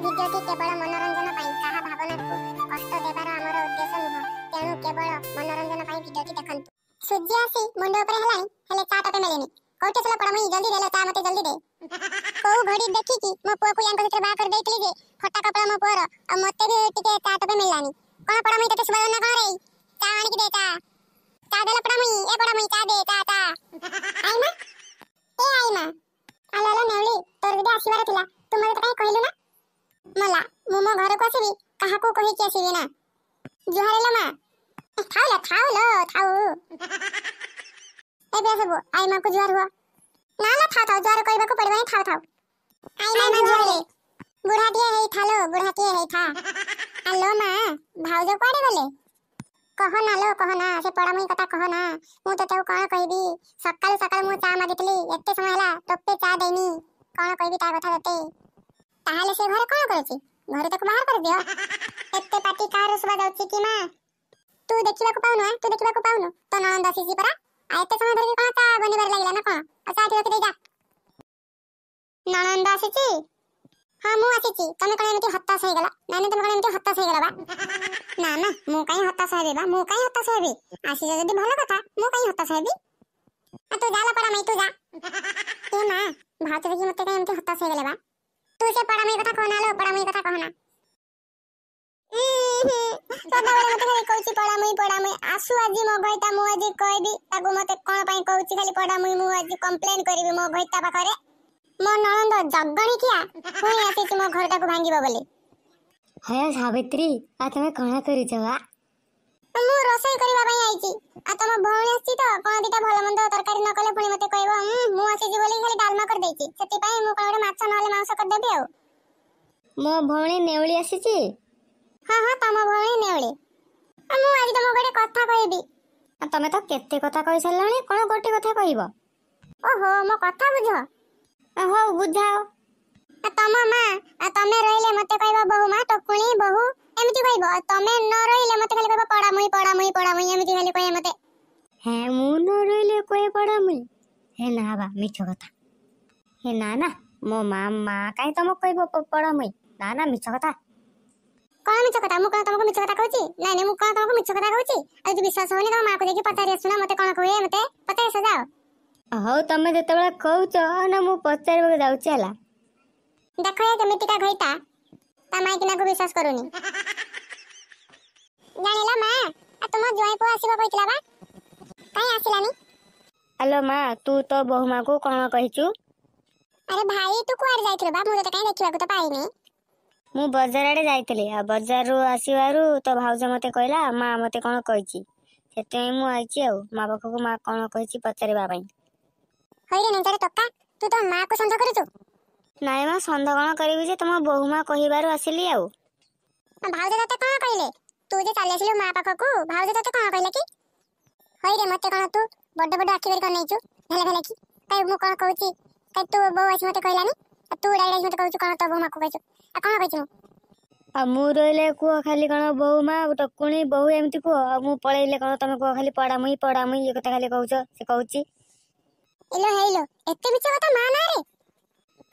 भिडियोटी केवल मनोरंजन पाई कहा भावना को कष्ट देबार हमर उद्देश्य नुह तेणु केवल मनोरंजन पाई भिडियोटी देखंतु। सूर्य आसी मुंड ऊपर हलानी हेले चा टपे मिलेनी कोटे चलो पड़मई जल्दी देलो चा मते जल्दी दे को घड़ी देखी कि मो पुआ को यांक भितर बा कर देइतली जे फटा कपड़ा मो पुअर आ मते भी टिके चा टपे मिलानी कोन पड़मई तते सुबा ना कोन रे चा आनी कि दे चा देला पड़मई ए पड़मई चा दे चा आई मां ए आई मां आलाला नेवली तोर बिदा आसीबार थिला तू मते काई कहलु ना मला मो मो घर को आसीबी कहा को कहि के आसीबी ना जुहारेला मां थाउ ए बे सब आई मां को जुहार हुआ ना ना थाउ जुहार कहबा को पड़बा थाउ आई मां जुहारे बुढ़ाटिए हेई थालो बुढ़ाटिए हेई था हेलो मां भाउज कोडे गले कह ना से पड़मई कथा कह ना मु तो तेउ कोन कहबी सकाल सकाल मु चा मागितली एते समय हला टप्पे चा देनी कोन कहबी ता कथा तते ताहाले से घर कोन करछि घर तक बाहर कर दियो एते पाटी कार सुबा जाउछि कि मां तू देखिबा को पाउनु तो नंद आसीसी परा आ एते समय धरि कोन चा बनिबार लागला ना कोन आ चा ठोक दे जा नंद आसीछि हां मु आसीछि तमे कोन एमति हत्तास हे गेला नानी तमे कोन एमति हत्तास हे गेला बा ना ना मु काई हत्तास हेबे बा मु काई हत्तास हेबी आसी जदी भलो कथा मु काई हत्तास हेबी आ तू जाला पड़ा मई तू जा ए मां भात देखि मते काई एमति हत्तास हे गेला बा तू से पड़ा मई कथा कहना लो पड़ा मई कथा कहना सदा बेले मते खाली कहउची पड़ा मई आसु आजी मो गइता मु आजी कहबी ताको मते कोन पई कहउची खाली पड़ा मई मु आजी कंप्लेन करबी मो गइता पाखरे मो ननंद जगणी किया कोई आसी मो घर ताको भांगीबो बोली हाय सावित्री आ तमे कोना करी जवा मु रोसई करबा पई आइची आ तम भौणी आसी तो कोन दिटा भलो मंद तरकारी न कले पुणी मते कहबो मु आसी जी बोली खाली डालमा कर देची सेति पई मु कोन माछ नले मांस कर देबी आ मो भौणी नेवली आसीची हां हां तम भौणी नेवली आ मु आज तम गडे कथा कहबी आ तमे तो केते कथा कहि सल्लानी कोन गोटे कथा कहबो ओहो मो कथा बुझो हो बुझाओ आ तम मां आ तमे रहिले मते कहबो बहु मां टकुणी बहु एमिति कहबो तमे न रहिले मते खाली कहबो पड़ा मुई एमिति खाली कहे मते हे मु न रहिले कोए पड़ा मुई हे ना बा मिछ कथा हे ना मो मामा काई तम कहबो पड़ा मुई ना मिछ कथा कोन मिछ कथा मु कोन तमको मिछ कथा कहउची नै मु कोन तमको मिछ कथा कहउची आ जि विश्वास होनी त मां को देखि पतारी सुना मते कोन कहए मते पतारी सजाओ हो तमे जेतेबेला कहउछ ना मु पचारबे जाउची हला देखो ये केमितिका घइता ता माई किना को विश्वास करूनी जानिला मां आ तुम जोई को आसीबा कइतला बा काई आसिलानी हेलो मां तू तो बहुमा को कोन कहिचू अरे भाई तू कुआर जाइथिलो बा मु तो काई देखिबा को तो पाइनी मु बाजार आडे जाइतली आ बाजार रो आसीवारु तो भाउज मते कहला मां मते कोन कहिची सेते मु आइची आ मां बखको मां कोन कहिची पचारिबा पई होइरे नेंचारे टक्का तू तो मां को संदेह करूछु नाय मां संदेह कोन करबी जे तुम बहुमा कहिबारु आसिली आ भाउज तते कोन कहले तू जे चले आसिलु मां पाखको भाउज तते कोन कहले कि होइरे मते कोन तू बड्ड बड्ड आखि बेर कर नैचू भेले भेले कि काई मु कोन कहउची काई तू बहु आसी मते कहलानी आ तू डाइरेक्ट मते कहउछु कोन तो बहुमा को कहछु आ कोन कहछु आ मु रोइले को खाली कोन बहुमा टकुणी बहु एमती को आ मु पळेइले कोन तमे को खाली पड़ा मुई ये कथा खाली कहउछ से कहउची इलो हेलो एते बिच कथा मां ना रे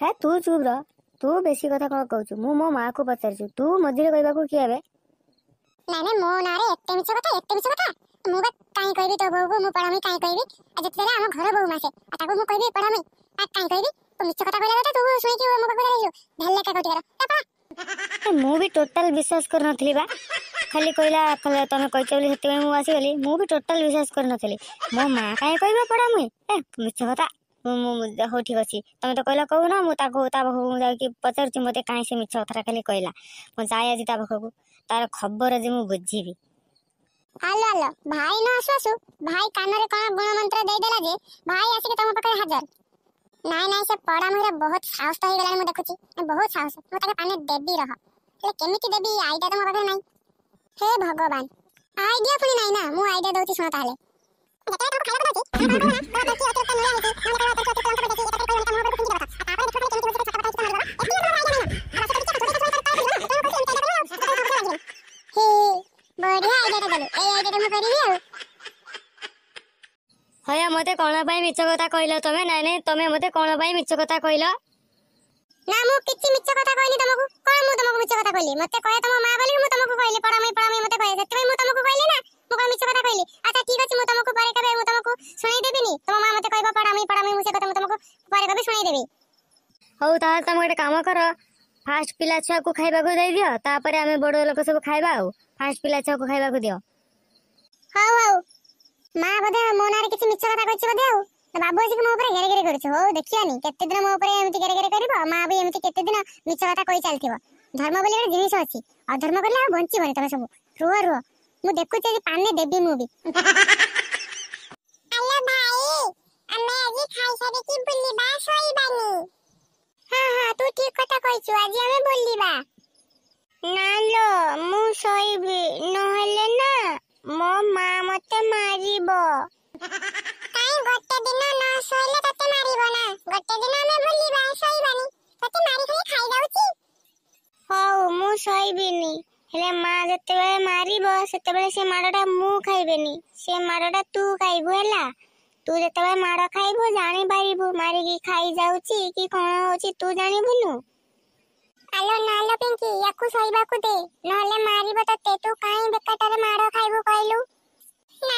हे तू चुप रह तू बेसी कथा कोन कहउछु मु मो मां को पचारछु तू मझिरे कहबा को कि हेबे नाने मो ना रे एते बिच कथा मु बा काई कहबी तो बहु को मु पड़ा मुई काई कहबी आ जते रे हम घर बहु मासे आ ताको मु कहबी पड़ा मुई आ काई कहबी तो मिछ कथा कहला तू सुई कि मो पाखरे रहियो भेले का कटी करा मु भी टोटल विश्वास कर नथली बा खाली कहला तमे कहछ बोली सेते मु आसी गेली मु भी टोटल विश्वास कर नथली मो मां काई कहबा पड़ा मुई ए मिछ कथा मु हो ठीक अछि तमे तो कहला कहू ना मु ताको ता बखु मु जाय कि पचारछि मते काई से मिछ कथा खाली कहला मु जाय आजि ता बखु तार खबर जे मु बुझिबी हालो भाई न आसु भाई कानरे कोन गुण मंत्र दे देला जे भाई आसी के तम पकड़े हाजर नाय से पड़ा मोरे बहुत साहस तो हे गेला मु देखुची बहुत साहस मु ताके पाने देबी रह ले केमिति देबी आईडिया तो मो पकड़े नाही हे भगवान आईडिया पुनी नाही ना मु आईडिया दउची सुना ताले जते तो खाला दउची तो बाकी अतिरिक्त मिला होती माने का अतिरिक्त काम कर देती एटा कोन काम हो कुंजी बता आपन देखो केमिति बता छका बता मारला एती तो आईडिया नाही ना हे बढ़िया आईडिया देलु ए आईडिया मु करिबी आ हया मते कोन पई मिछ कथा कहलो तमे नाय तमे मते कोन पई मिछ कथा कहलो ना मु किछि मिछ कथा कहनी तुमको कोन मु କଥା କହିଲି ମତେ କହେ ତମ ମା ବୋଲି ମୁଁ ତମକୁ କହିଲି ପଡାମଇ ମତେ କହେ ସେଥିପାଇଁ ମୁଁ ତମକୁ କହିଲି ନା ମୁଁ କଣ ମିଛ କଥା କହିଲି ଆଚ୍ଛା ଠିକ ଅଛି ମୁଁ ତମକୁ ପରେ କେବେ ମୁଁ ତମକୁ ଶୁଣେଇ ଦେବିନି ତମ ମା ମତେ କହିବ ପଡାମଇ ମୁଁ ସେ କଥା ମୁଁ ତମକୁ ପରେ କେବେ ଶୁଣେଇ ଦେବି। ହଉ ତାହେଲେ ତମେ ଗୋଟେ କାମ କର ଫାଷ୍ଟ ପିଲା ଛୁଆକୁ ଖାଇବାକୁ ଦେଇଦିଅ ତାପରେ ଆମେ ବଡ ଲୋକ ସବୁ ଖାଇବା ଆଉ ଫାଷ୍ଟ ପିଲା ଛୁଆକୁ ଖାଇବାକୁ ଦିଅ। ହଉ ହଉ ମା ବୋଧେ ମୋ ନାଁରେ କିଛି ମିଛ କଥା କହିଛି ବୋଧେ ଆଉ ବାବୁ ଆସିକି ମୋ ଉପରେ ଗେରେ ଗେରେ କରୁଛୁ ହଉ ଦେଖିବାନି କେତେ ଦିନ ମୋ ଉପରେ ଏମିତି ଗେରେ ଗେରେ କରିବ ମା ବି ଏମିତି କେତେ ଦିନ ମିଛ କଥା କହି ଚାଲିଥିବ। ଧର୍ମ ବୋଲି ଗୋଟେ ଜିନିଷ ଅଛି ଅଧର୍ମ କଲେ ଆଉ ବଞ୍ଚିବନି ତମେ ସବୁ ରୁହ ରୁହ ମୁଁ ଦେଖୁଛି ଆଜି ପାନେ ଦେବି ମୁଁ ବି। ହ୍ୟାଲୋ ଭାଇ ଆମେ ଆଜି ଖାଇସାରିକି ବୁଲିବା ଶୋଇବାନି। ହଁ ହଁ ତୁ ଠିକ କଥା କହିଛୁ ଆଜି ଆମେ ବୁଲିବା। ନା ଲୋ ମୁଁ ଶୋଇବି ନହେଲେ ନା ମୋ ମା ମତେ ମାରିବ। କାଇଁ ଗୋଟେ ଦିନ ନ ଶୋଇଲେ ତତେ ମାରିବ ନା ଗୋଟେ ଦିନ ଆମେ ବୁଲିବା ଶୋଇବାନି ତତେ ମାରି ଖାଇ ଖାଇଯାଉଛି। ହଉ ମୁଁ ଶୋଇବିନି ହେଲେ ମା ଯେତେବେଳେ ମାରିବ ସେତେବେଳେ ସେ ମାଡ଼ଟା ମୁଁ ଖାଇବେନି ସେ ମାଡ଼ଟା ତୁ ଖାଇବୁ ହେଲା। ତୁ ଯେତେବେଳେ ମାଡ଼ ଖାଇବୁ ଜାଣିପାରିବୁ ମାରିକି ଖାଇଯାଉଛି କି କଣ ହଉଛି ତୁ ଜାଣିବୁନୁ। ଆଲୋ ନାଲୋ ପିଙ୍କି ୟାକୁ ଶୋଇବାକୁ ଦେ ନହେଲେ ମାରିବ ତତେ ତୁ କାଇଁ ବେକାରଟାରେ ମାଡ଼ ଖାଇବୁ କହିଲୁ। ନା